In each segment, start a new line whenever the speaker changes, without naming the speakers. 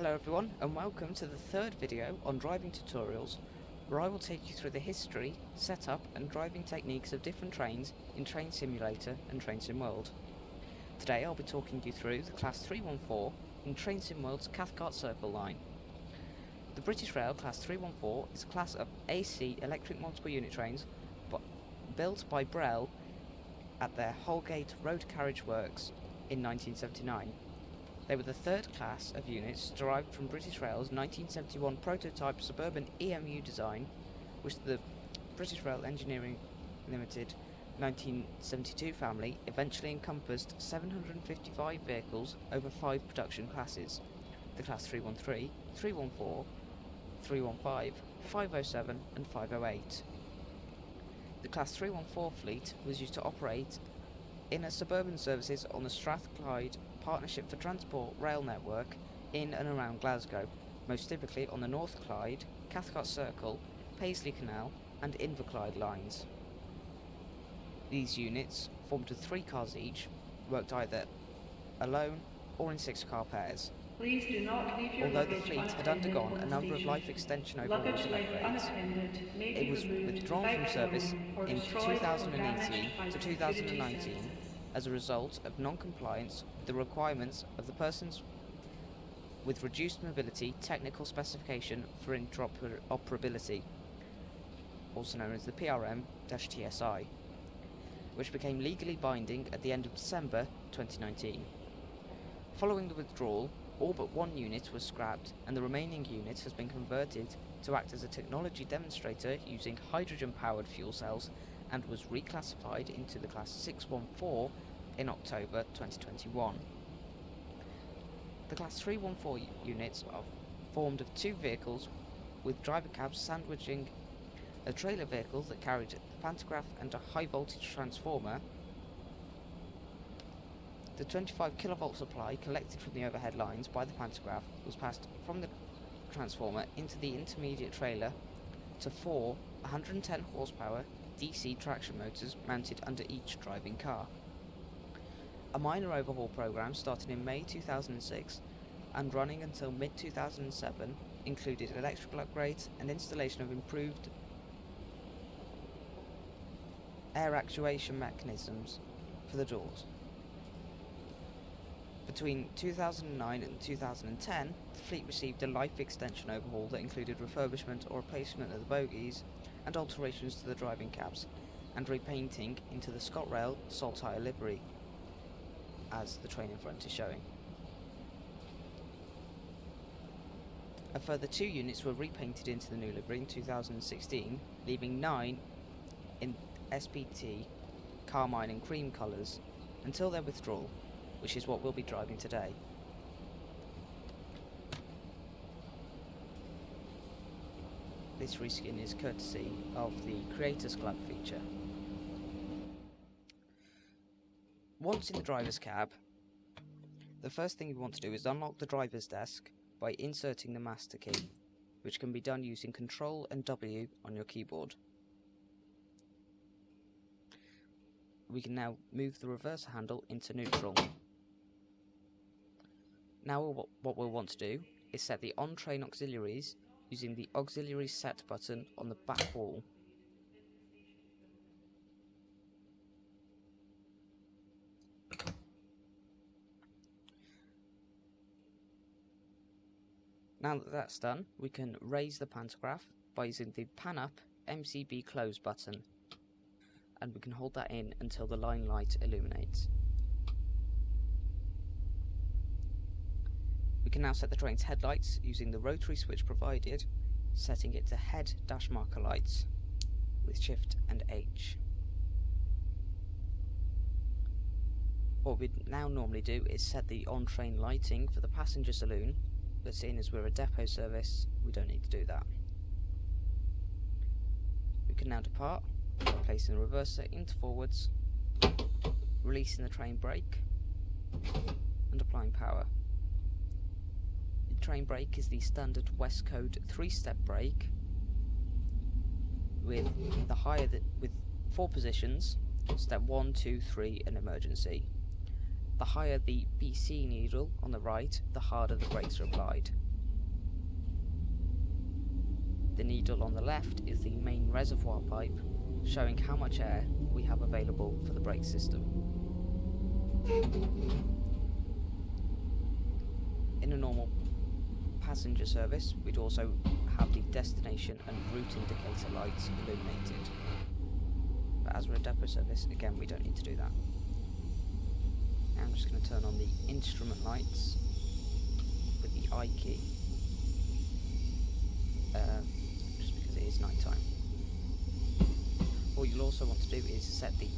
Hello everyone, and welcome to the third video on driving tutorials, where I will take you through the history, setup and driving techniques of different trains in Train Simulator and Train Sim World. Today I'll be talking you through the Class 314 in Train Sim World's Cathcart Circle line. The British Rail Class 314 is a class of AC electric multiple unit trains built by Brell at their Holgate Road Carriage Works in 1979. They were the third class of units derived from British Rail's 1971 prototype suburban EMU design, which the British Rail Engineering Limited 1972 family eventually encompassed 755 vehicles over 5 production classes: the Class 313, 314, 315, 507 and 508. The Class 314 fleet was used to operate inner suburban services on the Strathclyde Partnership for Transport rail network in and around Glasgow, most typically on the North Clyde, Cathcart Circle, Paisley Canal and Inverclyde lines. These units, formed of 3 cars each, worked either alone or in 6-car pairs.
Please do not leave your
Although the
luggage
fleet had
unattended
undergone
on
a
the
number of
station.
life extension
Luggage
overhauls and
left
upgrades,
unattended may
it
be
was
removed
withdrawn
without
from service
warning or
in
destroyed or
2018
damaged by
to
security
2019
services.
as a result of non-compliance with the requirements of the Persons with Reduced Mobility Technical Specification for Interoperability, also known as the PRM-TSI, which became legally binding at the end of December 2019. Following the withdrawal, all but one unit was scrapped, and the remaining unit has been converted to act as a technology demonstrator using hydrogen-powered fuel cells and was reclassified into the Class 614 in October 2021. The Class 314 units are formed of 2 vehicles with driver cabs sandwiching a trailer vehicle that carried the Pantograph and a high-voltage transformer. The 25 kV supply collected from the overhead lines by the Pantograph was passed from the transformer into the intermediate trailer to 4 110 horsepower DC traction motors mounted under each driving car. A minor overhaul program started in May 2006 and running until mid-2007 included electrical upgrades and installation of improved air actuation mechanisms for the doors. Between 2009 and 2010, the fleet received a life extension overhaul that included refurbishment or replacement of the bogies and alterations to the driving cabs, and repainting into the ScotRail Saltire livery, as the train in front is showing. A further 2 units were repainted into the new livery in 2016, leaving 9 in SPT Carmine and Cream colours until their withdrawal, which is what we'll be driving today. This reskin is courtesy of the Creators Club feature. Once in the driver's cab, the first thing you want to do is unlock the driver's desk by inserting the master key, which can be done using Ctrl and W on your keyboard. We can now move the reverser handle into neutral. Now what we'll want to do is set the on-train auxiliaries using the auxiliary set button on the back wall. Now that that's done, we can raise the pantograph by using the pan up MCB close button, and we can hold that in until the line light illuminates. We can now set the train's headlights using the rotary switch provided, setting it to head dash marker lights with Shift and H. What we'd now normally do is set the on-train lighting for the passenger saloon, but seeing as we're a depot service, we don't need to do that. We can now depart by placing the reverser into forwards, releasing the train brake, and applying power. The train brake is the standard West Code 3-step brake with 4 positions: step 1, 2, 3 and emergency. The higher the BC needle on the right, the harder the brakes are applied. The needle on the left is the main reservoir pipe, showing how much air we have available for the brake system. In a normal passenger service, we'd also have the destination and route indicator lights illuminated. But as we're a depot service, again, we don't need to do that. Now I'm just going to turn on the instrument lights with the I key, just because it is night time. What you'll also want to do is set the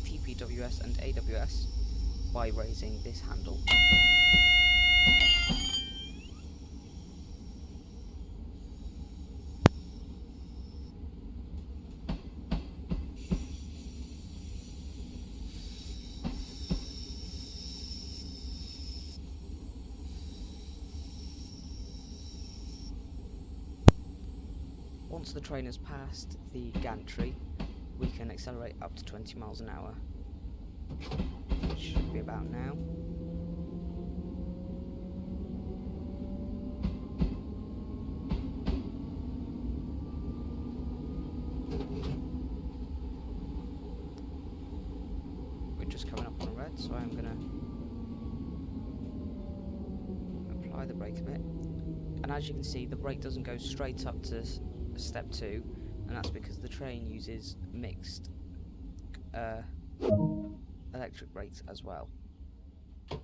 TPWS and AWS by raising this handle. Once the train has passed the gantry, we can accelerate up to 20 miles an hour, which should be about now. We're just coming up on a red, so I'm going to apply the brake a bit. And as you can see, the brake doesn't go straight up to step 2, and that's because the train uses mixed electric brakes as well. So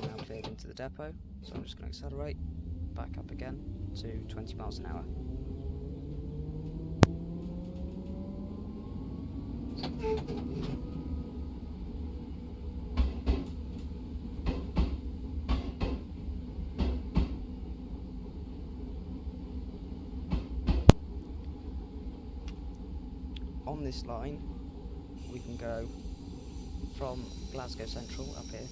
we're now cleared into the depot, so I'm just going to accelerate back up again to 20 miles an hour. On this line, we can go from Glasgow Central up here,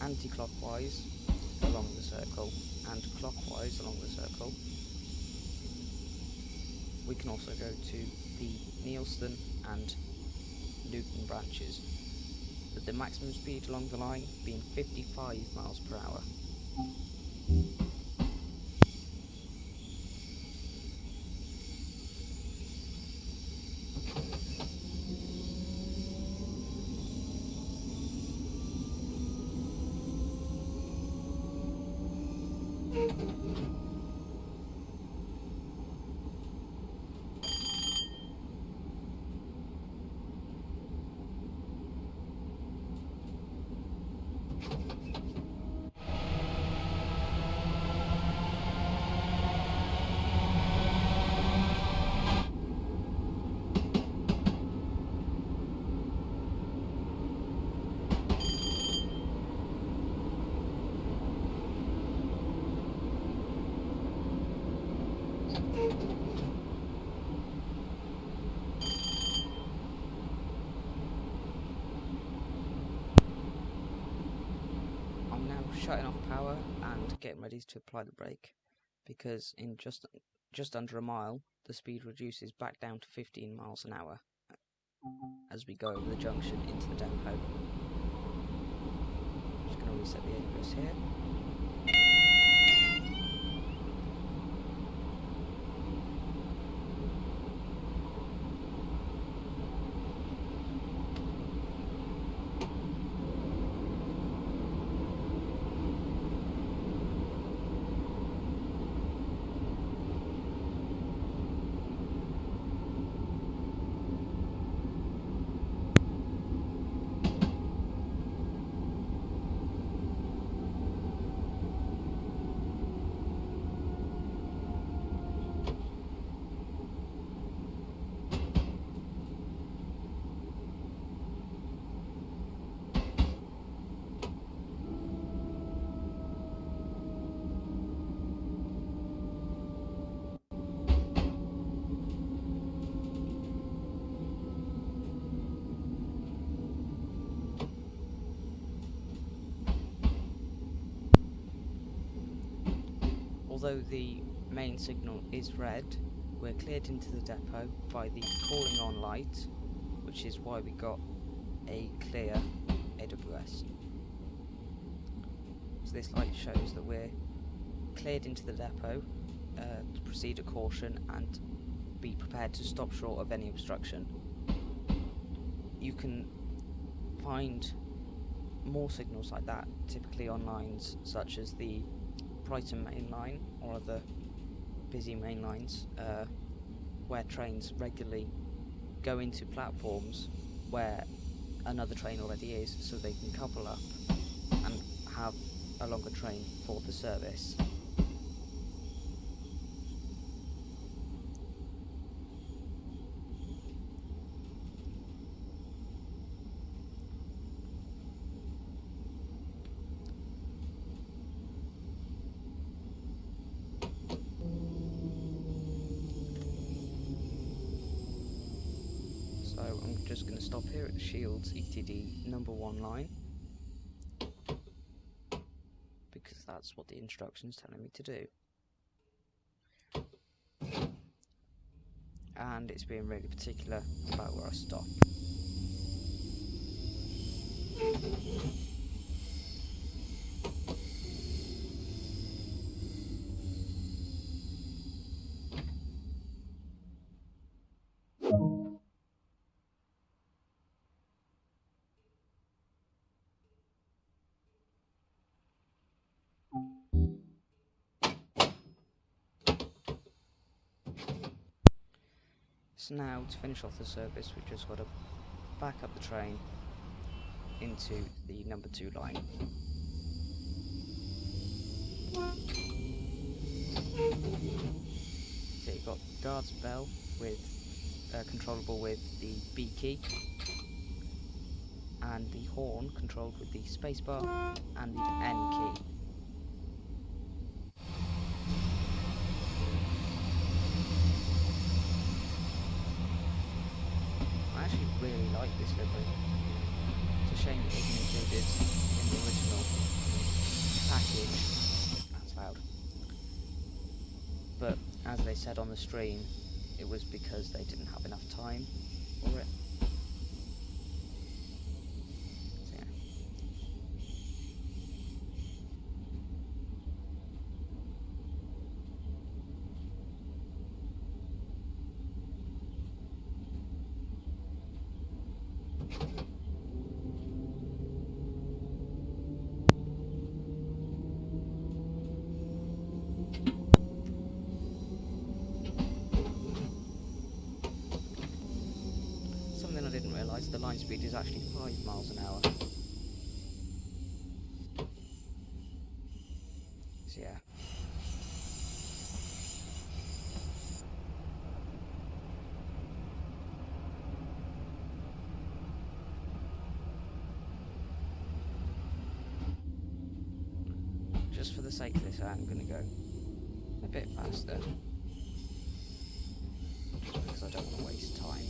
anti-clockwise along the circle and clockwise along the circle. We can also go to the Neilston and Newton branches, with the maximum speed along the line being 55 miles per hour. I'm now shutting off power and getting ready to apply the brake, because in just under a mile the speed reduces back down to 15 miles an hour as we go over the junction into the depot. Just going to reset the AWS here. Although the main signal is red, we're cleared into the depot by the calling on light, which is why we got a clear AWS. So this light shows that we're cleared into the depot, to proceed at caution and be prepared to stop short of any obstruction. You can find more signals like that, typically on lines such as the Brighton main line or other busy main lines, where trains regularly go into platforms where another train already is, so they can couple up and have a longer train for the service. So I'm just going to stop here at the Shields ETD number 1 line, because that's what the instruction's telling me to do. And it's being really particular about where I stop. So now, to finish off the service, we've just got to back up the train into the number 2 line. So you've got guard's bell with controllable with the B key, and the horn controlled with the spacebar and the N key. I actually really like this livery. It's a shame it wasn't included in the original package. That's loud. But as they said on the stream, it was because they didn't have enough time for it. So yeah. Something I didn't realise, the line speed is actually 5 miles an hour. So yeah. Just for the sake of this, I'm going to go a bit faster, just because I don't want to waste time.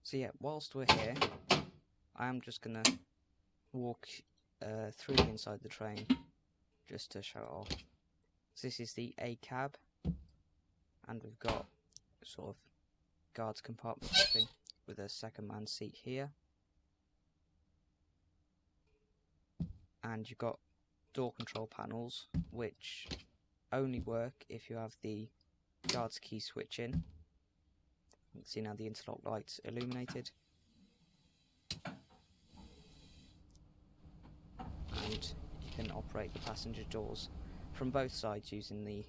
So yeah, whilst we're here, I am just going to walk through inside the train just to show it off. So this is the A cab, and we've got sort of guards compartment thing with a second man seat here, and you've got door control panels which only work if you have the guard's key switch in. You can see now the interlock lights illuminated, and you can operate the passenger doors from both sides using the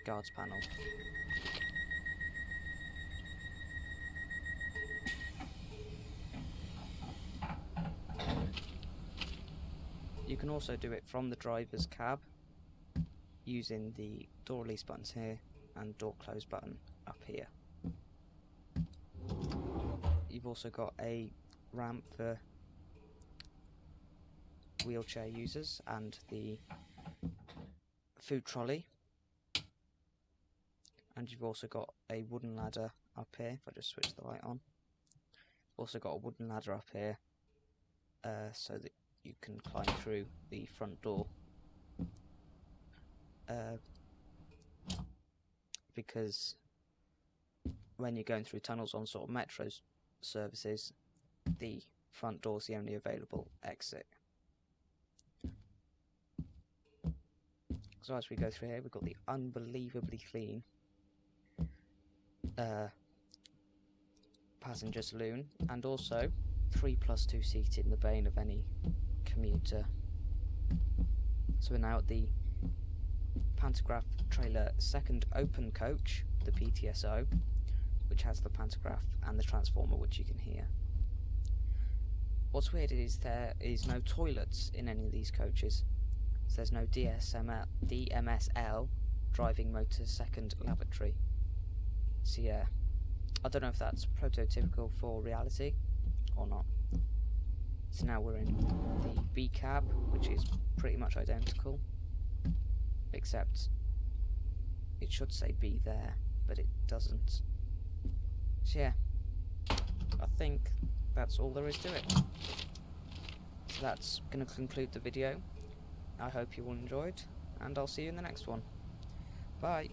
guards panel. You can also do it from the driver's cab using the door release buttons here and door close button up here. You've also got a ramp for wheelchair users and the food trolley, and you've also got a wooden ladder up here. If I just switch the light on, also got a wooden ladder up here so that you can climb through the front door, because when you're going through tunnels on sort of metro services, the front door's the only available exit. So as we go through here, we've got the unbelievably clean passenger saloon, and also 3+2 seating, the bane of any commuter. So we're now at the Pantograph trailer second open coach, the PTSO, which has the pantograph and the transformer, which you can hear. What's weird is there is no toilets in any of these coaches. So there's no DMSL, driving motor second lavatory. So yeah, I don't know if that's prototypical for reality or not. So now we're in the B cab, which is pretty much identical, except it should say B there, but it doesn't. So yeah, I think that's all there is to it. So that's going to conclude the video. I hope you all enjoyed, and I'll see you in the next one. Bye!